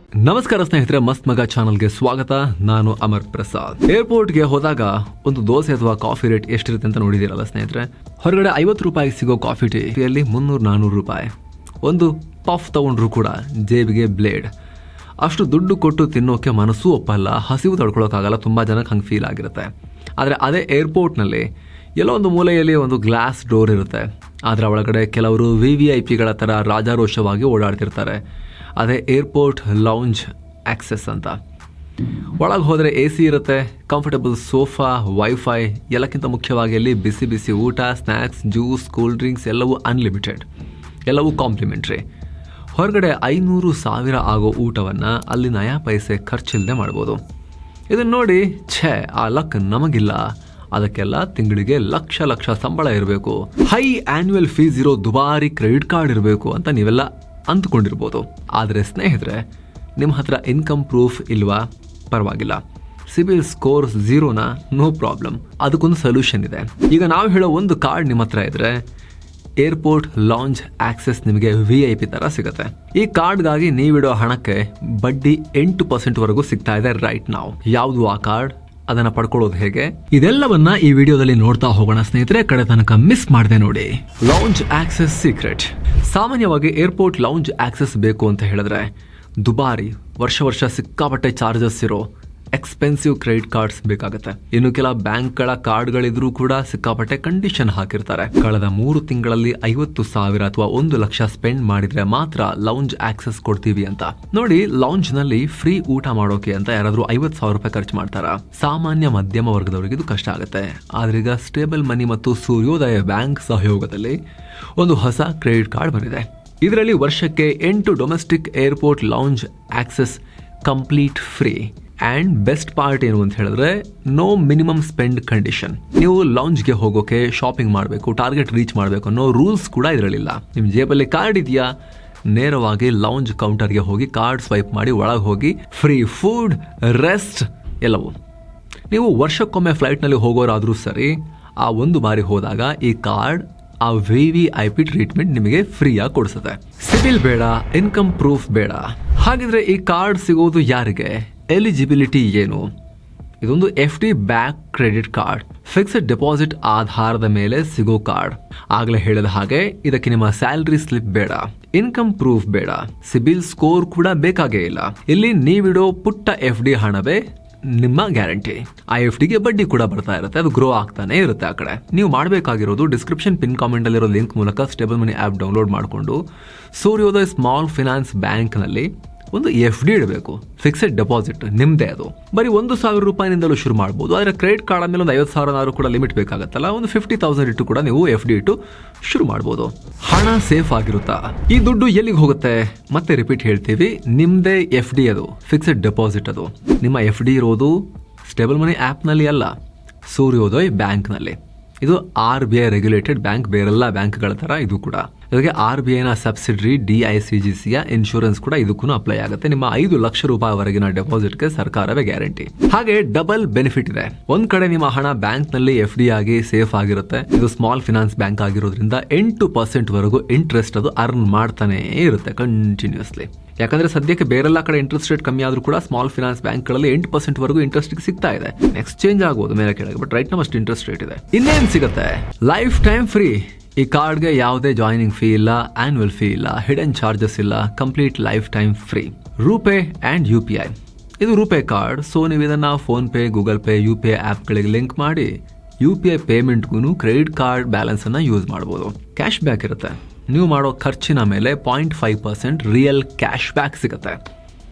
ನಮಸ್ಕಾರ ಸ್ನೇಹಿತರೆ, ಮಸ್ತ್ ಮಗ ಚಾನಲ್ಗೆ ಸ್ವಾಗತ. ನಾನು ಅಮರ್ ಪ್ರಸಾದ್. ಏರ್ಪೋರ್ಟ್ಗೆ ಹೋದಾಗ ಒಂದು ದೋಸೆ ಅಥವಾ ಕಾಫಿ ರೇಟ್ ಎಷ್ಟಿರುತ್ತೆ ಅಂತ ನೋಡಿದಿರಲ್ಲ ಸ್ನೇಹಿತರೆ. ಹೊರಗಡೆ 50 ರೂಪಾಯಿಗೆ ಸಿಗೋ ಕಾಫಿ ಟೀಯಲ್ಲಿ 300-400 ರೂಪಾಯಿ. ಒಂದು ಪಫ್ ತಗೊಂಡ್ರು ಕೂಡ ಜೇಬಿಗೆ ಬ್ಲೇಡ್. ಅಷ್ಟು ದುಡ್ಡು ಕೊಟ್ಟು ತಿನ್ನೋಕೆ ಮನಸ್ಸು ಒಪ್ಪಲ್ಲ, ಹಸಿವು ತಡ್ಕೊಳಕ್ಕಾಗಲ್ಲ. ತುಂಬ ಜನಕ್ಕೆ ಹಂಗೆ ಫೀಲ್ ಆಗಿರುತ್ತೆ. ಆದರೆ ಅದೇ ಏರ್ಪೋರ್ಟ್ನಲ್ಲಿ ಎಲ್ಲೋ ಒಂದು ಮೂಲೆಯಲ್ಲಿ ಒಂದು ಗ್ಲಾಸ್ ಡೋರ್ ಇರುತ್ತೆ. ಅದರ ಒಳಗಡೆ ಕೆಲವರು VVIPಗಳ ಥರ ರಾಜಾರೋಷವಾಗಿ ಓಡಾಡ್ತಿರ್ತಾರೆ. ಅದೇ ಏರ್ಪೋರ್ಟ್ ಲೌಂಜ್ ಆಕ್ಸೆಸ್ ಅಂತ. ಒಳಗೆ ಹೋದರೆ AC ಇರುತ್ತೆ, ಕಂಫರ್ಟಬಲ್ ಸೋಫಾ, ವೈಫೈ, ಎಲ್ಲಕ್ಕಿಂತ ಮುಖ್ಯವಾಗಿ ಅಲ್ಲಿ ಬಿಸಿ ಬಿಸಿ ಊಟ, ಸ್ನ್ಯಾಕ್ಸ್, ಜ್ಯೂಸ್, ಕೂಲ್ ಡ್ರಿಂಕ್ಸ್ ಎಲ್ಲವೂ ಅನ್ಲಿಮಿಟೆಡ್, ಎಲ್ಲವೂ ಕಾಂಪ್ಲಿಮೆಂಟ್ರಿ. ಹೊರಗಡೆ 500,000 ಆಗೋ ಊಟವನ್ನು ಅಲ್ಲಿ ನಯಾ ಪೈಸೆ ಖರ್ಚಿಲ್ಲದೆ ಮಾಡ್ಬೋದು. ಇದನ್ನು ನೋಡಿ ಆ ಲಕ್ ನಮಗಿಲ್ಲ, ಅದಕ್ಕೆಲ್ಲ ತಿಂಗಳಿಗೆ ಲಕ್ಷ ಸಂಬಳ ಇರಬೇಕು, ಹೈ ಆನ್ಯುವಲ್ ಫೀಸ್ ಇರೋ ದುಬಾರಿ ಕ್ರೆಡಿಟ್ ಕಾರ್ಡ್ ಇರಬೇಕು ಅಂತ ನೀವೆಲ್ಲ ಅಂದ್ಕೊಂಡಿರ್ಬೋದು. ಆದರೆ ಸ್ನೇಹಿತರೆ, ನಿಮ್ಮ ಹತ್ರ ಇನ್ಕಮ್ ಪ್ರೂಫ್ ಇಲ್ವಾ? ಪರವಾಗಿಲ್ಲ, ಸಿಬಿಲ್ ಸ್ಕೋರ್ 0 ನೋ ಪ್ರಾಬ್ಲಮ್. ಅದಕ್ಕೊಂದು ಸೊಲ್ಯೂಷನ್ ಇದೆ. ಈಗ ನಾವು ಹೇಳೋ ಒಂದು ಕಾರ್ಡ್ ನಿಮ್ಮ ಹತ್ರ ಇದ್ರೆ ಏರ್ಪೋರ್ಟ್ ಲಾಂಜ್ ಆಕ್ಸೆಸ್ ನಿಮಗೆ VIP ಥರ ಸಿಗುತ್ತೆ. ಈ ಕಾರ್ಡ್ಗಾಗಿ ನೀವಿಡೋ ಹಣಕ್ಕೆ ಬಡ್ಡಿ 8% ವರೆಗೂ ಸಿಗ್ತಾ ಇದೆ ರೈಟ್ ನಾವು. ಯಾವುದು ಆ ಕಾರ್ಡ್? ಅದನ್ನ ಪಡ್ಕೊಳ್ಳೋದು ಹೇಗೆ? ಇದೆಲ್ಲವನ್ನ ಈ ವಿಡಿಯೋದಲ್ಲಿ ನೋಡ್ತಾ ಹೋಗೋಣ ಸ್ನೇಹಿತರೆ. ಕಡೆ ತನಕ ಮಿಸ್ ಮಾಡದೆ ನೋಡಿ. Lounge access secret. ಸಾಮಾನ್ಯವಾಗಿ ಏರ್ಪೋರ್ಟ್ ಲೌಂಜ್ ಆಕ್ಸೆಸ್ ಬೇಕು ಅಂತ ಹೇಳಿದ್ರೆ ದುಬಾರಿ, ವರ್ಷ ಸಿಕ್ಕಾಪಟ್ಟೆ ಚಾರ್ಜಸ್ ಇರೋ ಎಕ್ಸ್ಪೆನ್ಸಿವ್ ಕ್ರೆಡಿಟ್ ಕಾರ್ಡ್ಸ್ ಬೇಕಾಗುತ್ತೆ. ಇನ್ನು ಕೆಲ ಬ್ಯಾಂಕ್ಗಳ ಕಾರ್ಡ್ಗಳಿದ್ರೂ ಕೂಡ ಸಿಕ್ಕಾಪಟ್ಟೆ ಕಂಡೀಷನ್ ಹಾಕಿರ್ತಾರೆ. ಕಳೆದ 3 ತಿಂಗಳಲ್ಲಿ 50,000 ಅಥವಾ 1 ಲಕ್ಷ ಸ್ಪೆಂಡ್ ಮಾಡಿದ್ರೆ ಮಾತ್ರ ಲೌಂಜ್ ಆಕ್ಸೆಸ್ ಕೊಡ್ತೀವಿ ಅಂತ. ನೋಡಿ, ಲೌಂಜ್ ನಲ್ಲಿ ಫ್ರೀ ಊಟ ಮಾಡೋಕೆ ಅಂತ ಯಾರಾದ್ರೂ 50,000 ರೂಪಾಯಿ ಖರ್ಚು ಮಾಡ್ತಾರಾ? ಸಾಮಾನ್ಯ ಮಧ್ಯಮ ವರ್ಗದವರಿಗೆ ಇದು ಕಷ್ಟ ಆಗುತ್ತೆ. ಆದ್ರೀಗ ಸ್ಟೇಬಲ್ ಮನಿ ಮತ್ತು ಸೂರ್ಯೋದಯ ಬ್ಯಾಂಕ್ ಸಹಯೋಗದಲ್ಲಿ ಒಂದು ಹೊಸ ಕ್ರೆಡಿಟ್ ಕಾರ್ಡ್ ಬಂದಿದೆ. ಇದರಲ್ಲಿ ವರ್ಷಕ್ಕೆ 8 domestic airport lounge access complete free. And best part ಏನು ಅಂತ ಹೇಳಿದ್ರೆ, ನೋ ಮಿನಿಮಮ್ ಸ್ಪೆಂಡ್ ಕಂಡೀಷನ್. ನೀವು ಲೌಂಜ್ಗೆ ಹೋಗೋಕೆ ಶಾಪಿಂಗ್ ಮಾಡಬೇಕು, ಟಾರ್ಗೆಟ್ ರೀಚ್ ಮಾಡಬೇಕು ಅನ್ನೋ ರೂಲ್ಸ್ ಕೂಡ ಇದರಲ್ಲಿಲ್ಲ. ನಿಮ್ಮ ಜೇಬಲ್ಲಿ ಕಾರ್ಡ್ ಇದೆಯಾ, ನೇರವಾಗಿ ಲೌಂಜ್ ಕೌಂಟರ್ಗೆ ಹೋಗಿ ಕಾರ್ಡ್ ಸ್ವೈಪ್ ಮಾಡಿ ಒಳಗೆ ಹೋಗಿ ಫ್ರೀ ಫುಡ್, ರೆಸ್ಟ್ ಎಲ್ಲವೂ. ನೀವು ವರ್ಷಕ್ಕೊಮ್ಮೆ ಫ್ಲೈಟ್ನಲ್ಲಿ ಹೋಗೋರಾದರೂ ಸರಿ, ಆ ಒಂದು ಬಾರಿ ಹೋದಾಗ ಈ ಕಾರ್ಡ್ ಆ VVIP ಟ್ರೀಟ್ಮೆಂಟ್ ನಿಮಗೆ ಫ್ರೀಯಾಗಿ ಕೊಡಿಸುತ್ತೆ. ಸಿಬಿಲ್ ಬೇಡ, ಇನ್ಕಮ್ ಪ್ರೂಫ್ ಬೇಡ. ಹಾಗಿದ್ರೆ ಈ ಕಾರ್ಡ್ ಸಿಗೋದು ಯಾರಿಗೆ? ಎಲಿಜಿಬಿಲಿಟಿ ಏನು? ಇದೊಂದು FD back credit card, fixed deposit ಆಧಾರದ ಮೇಲೆ ಸಿಗೋ ಕಾರ್ಡ್. ಆಗಲೇ ಹೇಳಿದ ಹಾಗೆ ಇದಕ್ಕೆ ನಿಮ್ಮ ಸ್ಯಾಲರಿ ಸ್ಲಿಪ್ ಬೇಡ, ಇನ್ಕಮ್ ಪ್ರೂಫ್ ಬೇಡ, ಸಿಬಿಲ್ ಸ್ಕೋರ್ ಕೂಡ ಬೇಕಾಗೇ ಇಲ್ಲ. ಇಲ್ಲಿ ನೀವಿಡೋ ಪುಟ್ಟ FD ಹಣವೇ ನಿಮ್ಮ ಗ್ಯಾರಂಟಿ. ಆ FDಗೆ ಬಡ್ಡಿ ಕೂಡ ಬರ್ತಾ ಇರುತ್ತೆ, ಅದು ಗ್ರೋ ಆಗ್ತಾನೆ ಇರುತ್ತೆ. ಆ ಕಡೆ ನೀವು ಮಾಡಬೇಕಾಗಿರೋದು ಡಿಸ್ಕ್ರಿಪ್ಷನ್ ಪಿನ್ ಕಾಮೆಂಟ್ ಅಲ್ಲಿರೋ ಲಿಂಕ್ ಮೂಲಕ ಸ್ಟೇಬಲ್ ಮನಿ ಆ್ಯಪ್ ಡೌನ್ಲೋಡ್ ಮಾಡಿಕೊಂಡು ಸೂರ್ಯೋದಯ ಸ್ಮಾಲ್ ಫೈನಾನ್ಸ್ ಬ್ಯಾಂಕ್ನಲ್ಲಿ ಒಂದು FD ಇಡಬೇಕು. ಫಿಕ್ಸೆಡ್ ಡೆಪಾಸಿಟ್ ನಿಮ್ಮದೇ. ಅದು ಬರೀ 1,000 ರೂಪಾಯಿನಿಂದಲೂ ಶುರು ಮಾಡ್ಬೋದು. ಆದರೆ ಕ್ರೆಡಿಟ್ ಕಾರ್ಡ್ ಆದಮೇಲೆ ಒಂದು 50,000 ಕೂಡ ಲಿಮಿಟ್ ಬೇಕಾಗತ್ತಲ್ಲ, ಒಂದು 50,000 ಇಟ್ಟು ಕೂಡ ನೀವು FD ಇಟ್ಟು ಶುರು ಮಾಡ್ಬೋದು. ಹಣ ಸೇಫ್ ಆಗಿರುತ್ತಾ? ಈ ದುಡ್ಡು ಎಲ್ಲಿಗೆ ಹೋಗುತ್ತೆ? ಮತ್ತೆ ರಿಪೀಟ್ ಹೇಳ್ತೀವಿ, ನಿಮ್ಮದೇ FD, ಅದು ಫಿಕ್ಸೆಡ್ ಡೆಪಾಸಿಟ್. ಅದು ನಿಮ್ಮ FD ಇರೋದು ಸ್ಟೇಬಲ್ ಮನಿ ಆ್ಯಪ್ನಲ್ಲಿ ಅಲ್ಲ, ಸೂರ್ಯೋದಯ್ ಬ್ಯಾಂಕ್ನಲ್ಲಿ. ಇದು RBI ರೆಗ್ಯುಲೇಟೆಡ್ ಬ್ಯಾಂಕ್, ಬೇರೆಲ್ಲ ಬ್ಯಾಂಕ್ಗಳ ಥರ ಇದು ಕೂಡ. ಇದಕ್ಕೆ RBIನ ಸಬ್ಸಿಡರಿ DICGCಯ ಇನ್ಶೂರೆನ್ಸ್ ಕೂಡ ಇದಕ್ಕೂ ಅಪ್ಲೈ ಆಗುತ್ತೆ. ನಿಮ್ಮ 5 ಲಕ್ಷ ರೂಪಾಯಿವರೆಗಿನ ಡೆಪಾಸಿಟ್ಗೆ ಸರ್ಕಾರವೇ ಗ್ಯಾರಂಟಿ. ಹಾಗೆ ಡಬಲ್ ಬೆನಿಫಿಟ್ ಇದೆ. ಒಂದ್ ಕಡೆ ನಿಮ್ಮ ಹಣ ಬ್ಯಾಂಕ್ ನಲ್ಲಿ FD ಆಗಿ ಸೇಫ್ ಆಗಿರುತ್ತೆ. ಇದು ಸ್ಮಾಲ್ ಫಿನಾನ್ಸ್ ಬ್ಯಾಂಕ್ ಆಗಿರೋದ್ರಿಂದ 8% ವರೆಗೂ ಇಂಟ್ರೆಸ್ಟ್ ಅದು ಅರ್ನ್ ಮಾಡ್ತಾನೆ ಇರುತ್ತೆ ಕಂಟಿನ್ಯೂಸ್ಲಿ. ಯಾಕಂದ್ರೆ ಸದ್ಯಕ್ಕೆ ಬೇರೆಲ್ಲ ಕಡೆ ಇಂಟ್ರೆಸ್ಟ್ ರೇಟ್ ಕಮ್ಮಿ ಆದ್ರೂ ಕೂಡ ಸ್ಮಾಲ್ ಫಿನಾನ್ಸ್ ಬ್ಯಾಂಕ್ಗಳಲ್ಲಿ 8% ವರೆಗೂ ಇಂಟ್ರೆಸ್ಟ್ ಸಿಗ್ತಾ ಇದೆ. ನೆಕ್ಸ್ಟ್ ಚೇಂಜ್ ಆಗ್ಬೋದು ಮೇಲೆ ಕೆಳಗೆ, ಬಟ್ ರೈಟ್ ನಮ್ಮಷ್ಟು ಇಂಟ್ರೆಸ್ಟ್ ರೇಟ್ ಇದೆ. ಇನ್ನೇನು ಸಿಗುತ್ತೆ? Life time free. ಈ ಕಾರ್ಡ್ಗೆ ಯಾವುದೇ ಜಾಯ್ನಿಂಗ್ ಫೀ ಇಲ್ಲ, ಆನ್ಯುವಲ್ ಫೀ ಇಲ್ಲ, ಹಿಡನ್ ಚಾರ್ಜಸ್ ಇಲ್ಲ, complete life time free. RuPay and UPI. ಇದು ರೂಪೇ ಕಾರ್ಡ್. ಸೊ ನೀವು ಇದನ್ನ ಫೋನ್ಪೇ, ಗೂಗಲ್ ಪೇ, UPI ಆ್ಯಪ್ಗಳಿಗೆ ಲಿಂಕ್ ಮಾಡಿ UPI ಪೇಮೆಂಟ್ಗೂ ಕ್ರೆಡಿಟ್ ಕಾರ್ಡ್ ಬ್ಯಾಲೆನ್ಸ್ ಅನ್ನ ಯೂಸ್ ಮಾಡ್ಬೋದು. ಕ್ಯಾಶ್ ಬ್ಯಾಕ್ ಇರುತ್ತೆ. ನೀವು ಮಾಡೋ ಖರ್ಚಿನ ಮೇಲೆ 0.5% ರಿಯಲ್ ಕ್ಯಾಶ್ ಬ್ಯಾಕ್ ಸಿಗುತ್ತೆ.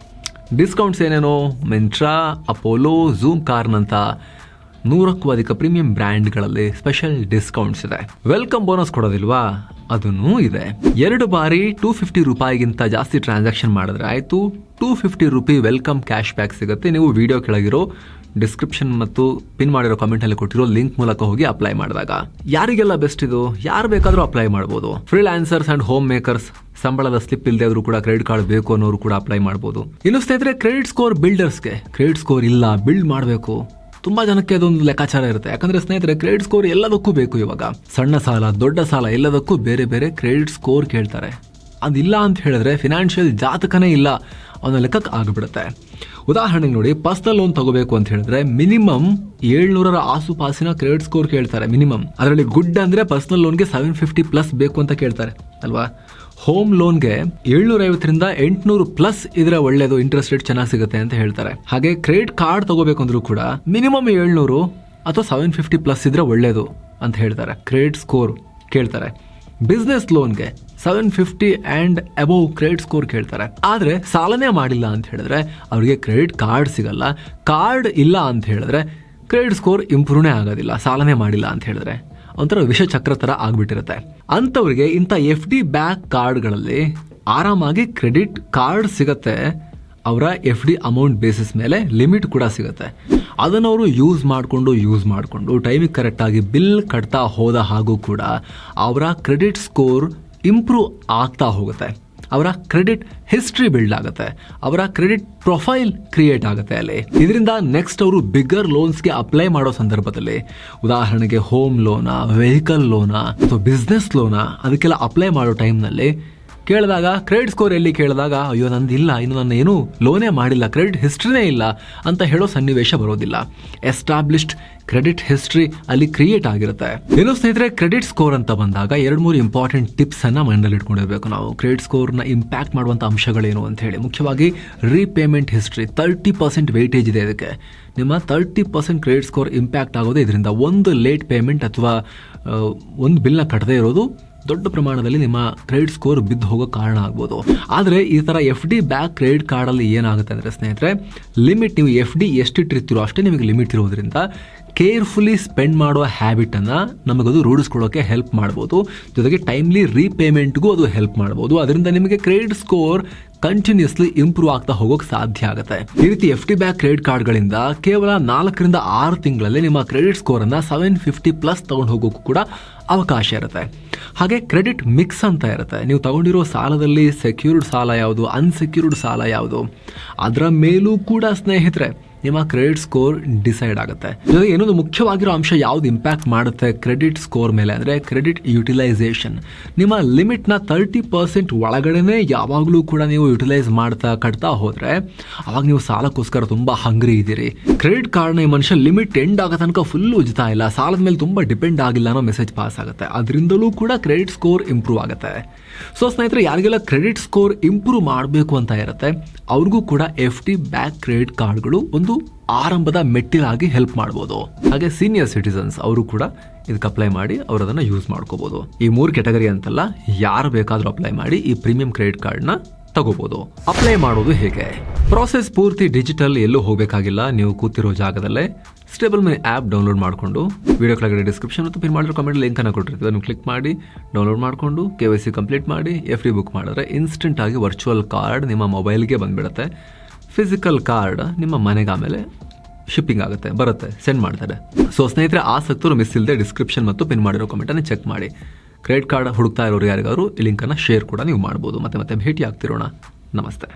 ಡಿಸ್ಕೌಂಟ್ಸ್ ಏನೇನೋ ಮಿಂಟ್ರಾ, ಅಪೋಲೋ, ಝೂಮ್ ಕಾರ್ನಂತ 100ಕ್ಕೂ ಅಧಿಕ ಪ್ರೀಮಿಯಂ ಬ್ರ್ಯಾಂಡ್ಗಳಲ್ಲಿ ಸ್ಪೆಷಲ್ ಡಿಸ್ಕೌಂಟ್ಸ್ ಇದೆ. ವೆಲ್ಕಮ್ ಬೋನಸ್ ಕೊಡೋದಿಲ್ವಾ? ಅದನ್ನೂ ಇದೆ. 2 ಬಾರಿ 250 ರೂಪಾಯಿಗಿಂತ ಜಾಸ್ತಿ ಟ್ರಾನ್ಸಾಕ್ಷನ್ ಮಾಡಿದ್ರೆ ಆಯ್ತು, 250 ರೂಪಾಯಿ ವೆಲ್ಕಮ್ ಕ್ಯಾಶ್ ಬ್ಯಾಕ್ ಸಿಗುತ್ತೆ. ನೀವು ವಿಡಿಯೋ ಕೆಳಗಿರೋ ಡಿಸ್ಕ್ರಿಪ್ಷನ್ ಮತ್ತು ಪಿನ್ ಮಾಡಿರೋ ಕಾಮೆಂಟ್ ಅಲ್ಲಿ ಕೊಟ್ಟಿರೋ ಲಿಂಕ್ ಮೂಲಕ ಹೋಗಿ ಅಪ್ಲೈ ಮಾಡಿದಾಗ. ಯಾರಿಗೆಲ್ಲ ಬೆಸ್ಟ್ ಇದು? ಯಾರು ಬೇಕಾದ್ರೂ ಅಪ್ಲೈ ಮಾಡಬಹುದು. ಫ್ರೀಲಾನ್ಸರ್ಸ್ ಅಂಡ್ ಹೋಮ್ ಮೇಕರ್ಸ್, ಸಂಬಳದ ಸ್ಲಿಪ್ ಇಲ್ಲದೆ ಆದ್ರೂ ಕೂಡ ಕ್ರೆಡಿಟ್ ಕಾರ್ಡ್ ಬೇಕು ಅನ್ನೋರು ಕೂಡ ಅಪ್ಲೈ ಮಾಡಬಹುದು. ಇನ್ನು ಸ್ನೇಹಿತರೆ, ಕ್ರೆಡಿಟ್ ಸ್ಕೋರ್ ಬಿಲ್ಡರ್ಸ್ಗೆ, ಕ್ರೆಡಿಟ್ ಸ್ಕೋರ್ ಇಲ್ಲ, ಬಿಲ್ಡ್ ಮಾಡಬೇಕು, ತುಂಬಾ ಜನಕ್ಕೆ ಅದೊಂದು ಲೆಕ್ಕಾಚಾರ ಇರುತ್ತೆ. ಯಾಕಂದ್ರೆ ಸ್ನೇಹಿತರೆ, ಕ್ರೆಡಿಟ್ ಸ್ಕೋರ್ ಎಲ್ಲದಕ್ಕೂ ಬೇಕು. ಇವಾಗ ಸಣ್ಣ ಸಾಲ, ದೊಡ್ಡ ಸಾಲ ಎಲ್ಲದಕ್ಕೂ ಬೇರೆ ಬೇರೆ ಕ್ರೆಡಿಟ್ ಸ್ಕೋರ್ ಕೇಳ್ತಾರೆ. ಅದಿಲ್ಲ ಅಂತ ಹೇಳಿದ್ರೆ ಫಿನಾನ್ಷಿಯಲ್ ಜಾತಕನೇ ಇಲ್ಲ ಅನ್ನೋ ಲೆಕ್ಕಕ್ಕೆ ಆಗಿಬಿಡುತ್ತೆ. ಉದಾಹರಣೆಗೆ ನೋಡಿ, ಪರ್ಸನಲ್ ಲೋನ್ ತಗೋಬೇಕು ಅಂತ ಹೇಳಿದ್ರೆ ಮಿನಿಮಮ್ 700 ಆಸುಪಾಸಿನ ಕ್ರೆಡಿಟ್ ಸ್ಕೋರ್ ಕೇಳ್ತಾರೆ ಮಿನಿಮಮ್. ಅದರಲ್ಲಿ ಗುಡ್ ಅಂದ್ರೆ ಪರ್ಸನಲ್ ಲೋನ್ಗೆ 750+ ಬೇಕು ಅಂತ ಕೇಳ್ತಾರೆ ಅಲ್ವಾ. ಹೋಮ್ ಲೋನ್ಗೆ 750ರಿಂದ 800+ ಇದ್ರೆ ಒಳ್ಳೇದು, ಇಂಟ್ರೆಸ್ಟ್ ರೇಟ್ ಚೆನ್ನಾಗಿ ಸಿಗುತ್ತೆ ಅಂತ ಹೇಳ್ತಾರೆ. ಹಾಗೆ ಕ್ರೆಡಿಟ್ ಕಾರ್ಡ್ ತಗೋಬೇಕು ಅಂದ್ರೂ ಕೂಡ ಮಿನಿಮಮ್ 700 ಅಥವಾ 750+ ಇದ್ರೆ ಒಳ್ಳೇದು ಅಂತ ಹೇಳ್ತಾರೆ. ಕ್ರೆಡಿಟ್ ಸ್ಕೋರ್ ಕೇಳ್ತಾರೆ. ಬಿಸ್ನೆಸ್ ಲೋನ್ಗೆ 750 ಆ್ಯಂಡ್ ಅಬೌವ್ ಕ್ರೆಡಿಟ್ ಸ್ಕೋರ್ ಕೇಳ್ತಾರೆ. ಆದರೆ ಸಾಲನೇ ಮಾಡಿಲ್ಲ ಅಂತ ಹೇಳಿದ್ರೆ ಅವರಿಗೆ ಕ್ರೆಡಿಟ್ ಕಾರ್ಡ್ ಸಿಗಲ್ಲ. ಕಾರ್ಡ್ ಇಲ್ಲ ಅಂತ ಹೇಳಿದ್ರೆ ಕ್ರೆಡಿಟ್ ಸ್ಕೋರ್ ಇಂಪ್ರೂವ್ನೇ ಆಗೋದಿಲ್ಲ, ಸಾಲನೇ ಮಾಡಿಲ್ಲ ಅಂತ ಹೇಳಿದ್ರೆ. ಒಂಥರ ವಿಷಚಕ್ರ ಥರ ಆಗ್ಬಿಟ್ಟಿರುತ್ತೆ. ಅಂಥವ್ರಿಗೆ ಇಂಥ FD ಬ್ಯಾಕ್ ಕಾರ್ಡ್ಗಳಲ್ಲಿ ಆರಾಮಾಗಿ ಕ್ರೆಡಿಟ್ ಕಾರ್ಡ್ ಸಿಗತ್ತೆ. ಅವರ FD ಅಮೌಂಟ್ ಬೇಸಿಸ್ ಮೇಲೆ ಲಿಮಿಟ್ ಕೂಡ ಸಿಗುತ್ತೆ. ಅದನ್ನು ಅವರು ಯೂಸ್ ಮಾಡಿಕೊಂಡು ಟೈಮಿಗೆ ಕರೆಕ್ಟಾಗಿ ಬಿಲ್ ಕಟ್ತಾ ಹೋದ ಹಾಗೂ ಕೂಡ ಅವರ ಕ್ರೆಡಿಟ್ ಸ್ಕೋರ್ ಇಂಪ್ರೂವ್ ಆಗ್ತಾ ಹೋಗುತ್ತೆ. ಅವರ ಕ್ರೆಡಿಟ್ ಹಿಸ್ಟ್ರಿ ಬಿಲ್ಡ್ ಆಗುತ್ತೆ, ಅವರ ಕ್ರೆಡಿಟ್ ಪ್ರೊಫೈಲ್ ಕ್ರಿಯೇಟ್ ಆಗುತ್ತೆ ಅಲ್ಲಿ. ಇದರಿಂದ ನೆಕ್ಸ್ಟ್ ಅವರು ಬಿಗ್ಗರ್ ಲೋನ್ಸ್ಗೆ ಅಪ್ಲೈ ಮಾಡೋ ಸಂದರ್ಭದಲ್ಲಿ, ಉದಾಹರಣೆಗೆ ಹೋಮ್ ಲೋನಾ, ವೆಹಿಕಲ್ ಲೋನಾ ಅಥವಾ ಬಿಸ್ನೆಸ್ ಲೋನಾ, ಅದಕ್ಕೆಲ್ಲ ಅಪ್ಲೈ ಮಾಡೋ ಟೈಮ್ನಲ್ಲಿ ಕೇಳಿದಾಗ ಕ್ರೆಡಿಟ್ ಸ್ಕೋರ್ ಎಲ್ಲಿ ಕೇಳಿದಾಗ ಅಯ್ಯೋ ನಂದಿಲ್ಲ, ಇನ್ನು ನನ್ನ ಏನು ಲೋನೇ ಮಾಡಿಲ್ಲ, ಕ್ರೆಡಿಟ್ ಹಿಸ್ಟ್ರಿನೇ ಇಲ್ಲ ಅಂತ ಹೇಳೋ ಸನ್ನಿವೇಶ ಬರೋದಿಲ್ಲ. ಎಸ್ಟಾಬ್ಲಿಷ್ಡ್ ಕ್ರೆಡಿಟ್ ಹಿಸ್ಟ್ರಿ ಅಲ್ಲಿ ಕ್ರಿಯೇಟ್ ಆಗಿರುತ್ತೆ. ಏನೋ ಸ್ನೇಹಿತರೆ, ಕ್ರೆಡಿಟ್ ಸ್ಕೋರ್ ಅಂತ ಬಂದಾಗ 2-3 ಇಂಪಾರ್ಟೆಂಟ್ ಟಿಪ್ಸ್ ಅನ್ನ ಮೈಂಡಲ್ಲಿ ಇಟ್ಕೊಂಡಿರ್ಬೇಕು ನಾವು. ಕ್ರೆಡಿಟ್ ಸ್ಕೋರ್ನ ಇಂಪ್ಯಾಕ್ಟ್ ಮಾಡುವಂಥ ಅಂಶಗಳೇನು ಅಂತ ಹೇಳಿ, ಮುಖ್ಯವಾಗಿ ರೀಪೇಮೆಂಟ್ ಹಿಸ್ಟ್ರಿ 30% ವೇಟೇಜ್ ಇದೆ ಇದಕ್ಕೆ. ನಿಮ್ಮ 30% ಕ್ರೆಡಿಟ್ ಸ್ಕೋರ್ ಇಂಪ್ಯಾಕ್ಟ್ ಆಗೋದು ಇದರಿಂದ. ಒಂದು ಲೇಟ್ ಪೇಮೆಂಟ್ ಅಥವಾ ಒಂದು ಬಿಲ್ನ ಕಟ್ಟದೇ ಇರೋದು ದೊಡ್ಡ ಪ್ರಮಾಣದಲ್ಲಿ ನಿಮ್ಮ ಕ್ರೆಡಿಟ್ ಸ್ಕೋರ್ ಬಿದ್ದು ಹೋಗೋ ಕಾರಣ ಆಗ್ಬೋದು. ಆದರೆ ಈ ಥರ FD ಬ್ಯಾಕ್ ಕ್ರೆಡಿಟ್ ಕಾರ್ಡಲ್ಲಿ ಏನಾಗುತ್ತೆ ಅಂದರೆ ಸ್ನೇಹಿತರೆ, ಲಿಮಿಟ್ ನೀವು FD ಎಷ್ಟಿಟ್ಟಿರ್ತೀರೋ ಅಷ್ಟೇ ನಿಮಗೆ ಲಿಮಿಟ್ ಇರೋದ್ರಿಂದ ಕೇರ್ಫುಲಿ ಸ್ಪೆಂಡ್ ಮಾಡೋ ಹ್ಯಾಬಿಟನ್ನು ನಮಗದು ರೂಢಿಸ್ಕೊಳ್ಳೋಕ್ಕೆ ಹೆಲ್ಪ್ ಮಾಡ್ಬೋದು. ಜೊತೆಗೆ ಟೈಮ್ಲಿ ರೀಪೇಮೆಂಟ್ಗೂ ಅದು ಹೆಲ್ಪ್ ಮಾಡ್ಬೋದು. ಅದರಿಂದ ನಿಮಗೆ ಕ್ರೆಡಿಟ್ ಸ್ಕೋರ್ ಕಂಟಿನ್ಯೂಸ್ಲಿ ಇಂಪ್ರೂವ್ ಆಗ್ತಾ ಹೋಗೋಕೆ ಸಾಧ್ಯ ಆಗುತ್ತೆ. ಈ ರೀತಿ FD ಬ್ಯಾಕ್ ಕ್ರೆಡಿಟ್ ಕಾರ್ಡ್ಗಳಿಂದ ಕೇವಲ 4ರಿಂದ 6 ತಿಂಗಳಲ್ಲಿ ನಿಮ್ಮ ಕ್ರೆಡಿಟ್ ಸ್ಕೋರನ್ನು 750+ ತಗೊಂಡು ಹೋಗೋಕ್ಕೂ ಕೂಡ ಅವಕಾಶ ಇರುತ್ತೆ. ಹಾಗೆ ಕ್ರೆಡಿಟ್ ಮಿಕ್ಸ್ ಅಂತ ಇರುತ್ತೆ. ನೀವು ತಗೊಂಡಿರೋ ಸಾಲದಲ್ಲಿ ಸೆಕ್ಯೂರ್ಡ್ ಸಾಲ ಯಾವುದು, ಅನ್ಸೆಕ್ಯೂರ್ಡ್ ಸಾಲ ಯಾವುದು, ಅದರ ಮೇಲೂ ಕೂಡ ಸ್ನೇಹಿತರೆ ನಿಮ್ಮ ಕ್ರೆಡಿಟ್ ಸ್ಕೋರ್ ಡಿಸೈಡ್ ಆಗುತ್ತೆ. ಜೊತೆಗೆ ಇನ್ನೊಂದು ಮುಖ್ಯವಾಗಿರೋ ಅಂಶ ಯಾವ್ದು ಇಂಪ್ಯಾಕ್ಟ್ ಮಾಡುತ್ತೆ ಕ್ರೆಡಿಟ್ ಸ್ಕೋರ್ ಮೇಲೆ ಅಂದರೆ ಕ್ರೆಡಿಟ್ ಯುಟಿಲೈಸೇಷನ್. ನಿಮ್ಮ ಲಿಮಿಟ್ನ 30% ಒಳಗಡೆನೆ ಯಾವಾಗಲೂ ಕೂಡ ನೀವು ಯುಟಿಲೈಸ್ ಮಾಡ್ತಾ ಕಟ್ತಾ ಹೋದರೆ ಅವಾಗ ನೀವು ಸಾಲಕ್ಕೋಸ್ಕರ ತುಂಬ ಹಂಗ್ರಿ ಇದ್ದೀರಿ. ಕ್ರೆಡಿಟ್ ಕಾರ್ಡ್ನ ಈ ಮನುಷ್ಯ ಲಿಮಿಟ್ ಎಂಡ್ ಆಗೋ ತನಕ ಫುಲ್ ಉಜ್ತಾ ಇಲ್ಲ, ಸಾಲದ ಮೇಲೆ ತುಂಬ ಡಿಪೆಂಡ್ ಆಗಿಲ್ಲ ಅನ್ನೋ ಮೆಸೇಜ್ ಪಾಸ್ ಆಗುತ್ತೆ. ಅದರಿಂದಲೂ ಕೂಡ ಕ್ರೆಡಿಟ್ ಸ್ಕೋರ್ ಇಂಪ್ರೂವ್ ಆಗುತ್ತೆ. ಸೊ ಸ್ನೇಹಿತರೆ, ಯಾರಿಗೆಲ್ಲ ಕ್ರೆಡಿಟ್ ಸ್ಕೋರ್ ಇಂಪ್ರೂವ್ ಮಾಡಬೇಕು ಅಂತ ಇರುತ್ತೆ ಅವ್ರಿಗೂ ಕೂಡ FD ಬ್ಯಾಕ್ ಕ್ರೆಡಿಟ್ ಕಾರ್ಡ್ಗಳು ಒಂದು ಆರಂಭದ ಮೆಟ್ಟಿಲಾಗಿ ಹೆಲ್ಪ್ ಮಾಡ್ಬೋದು. ಹಾಗೆ ಸೀನಿಯರ್ ಸಿಟಿಸನ್ಸ್ ಅವರು ಕೂಡ ಇದಕ್ಕೆ ಅಪ್ಲೈ ಮಾಡಿ ಅವರು ಅದನ್ನು ಯೂಸ್ ಮಾಡ್ಕೋಬಹುದು. ಈ 3 ಕ್ಯಾಟಗರಿ ಅಂತಲ್ಲ, ಯಾರು ಬೇಕಾದರೂ ಅಪ್ಲೈ ಮಾಡಿ ಈ ಪ್ರೀಮಿಯಂ ಕ್ರೆಡಿಟ್ ಕಾರ್ಡ್ನ ತಗೋಬಹುದು. ಅಪ್ಲೈ ಮಾಡೋದು ಹೇಗೆ? ಪ್ರಾಸೆಸ್ ಪೂರ್ತಿ ಡಿಜಿಟಲ್, ಎಲ್ಲೂ ಹೋಗಬೇಕಾಗಿಲ್ಲ. ನೀವು ಕೂತಿರೋ ಜಾಗದಲ್ಲೇ ಸ್ಟೇಬಲ್ ಮನಿ ಆ್ಯಪ್ ಡೌನ್ಲೋಡ್ ಮಾಡಿಕೊಂಡು, ವಿಡಿಯೋ ಕೆಳಗಡೆ ಡಿಸ್ಕ್ರಿಪ್ಷನ್ ಮತ್ತು ಪಿನ್ ಮಾಡಿರೋ ಕಮೆಂಟ್ ಲಿಂಕನ್ನು ಕೊಟ್ಟಿರ್ತೀವಿ, ಅದನ್ನು ಕ್ಲಿಕ್ ಮಾಡಿ ಡೌನ್ಲೋಡ್ ಮಾಡಿಕೊಂಡು KYC ಕಂಪ್ಲೀಟ್ ಮಾಡಿ FD ಬುಕ್ ಮಾಡಿದ್ರೆ ಇನ್ಸ್ಟೆಂಟ್ ಆಗಿ ವರ್ಚುವಲ್ ಕಾರ್ಡ್ ನಿಮ್ಮ ಮೊಬೈಲ್ಗೆ ಬಂದ್ಬಿಡುತ್ತೆ. ಫಿಸಿಕಲ್ ಕಾರ್ಡ್ ನಿಮ್ಮ ಮನೆಗೆ ಆಮೇಲೆ ಶಿಪ್ಪಿಂಗ್ ಆಗುತ್ತೆ, ಬರುತ್ತೆ, ಸೆಂಡ್ ಮಾಡ್ತಾರೆ. ಸೊ ಸ್ನೇಹಿತರೆ, ಆಸಕ್ತರು ಮಿಸ್ ಇಲ್ಲದೆ ಡಿಸ್ಕ್ರಿಪ್ಷನ್ ಮತ್ತು ಪಿನ್ ಮಾಡಿರೋ ಕಮೆಂಟನ್ನು ಚೆಕ್ ಮಾಡಿ. ಕ್ರೆಡಿಟ್ ಕಾರ್ಡ್ ಹುಡುಕ್ತಾ ಇರೋರು ಯಾರಿಗಾದ್ರು ಈ ಲಿಂಕನ್ನು ಶೇರ್ ಕೂಡ ನೀವು ಮಾಡ್ಬೋದು. ಮತ್ತೆ ಭೇಟಿ ಆಗ್ತಿರೋಣ. ನಮಸ್ತೆ.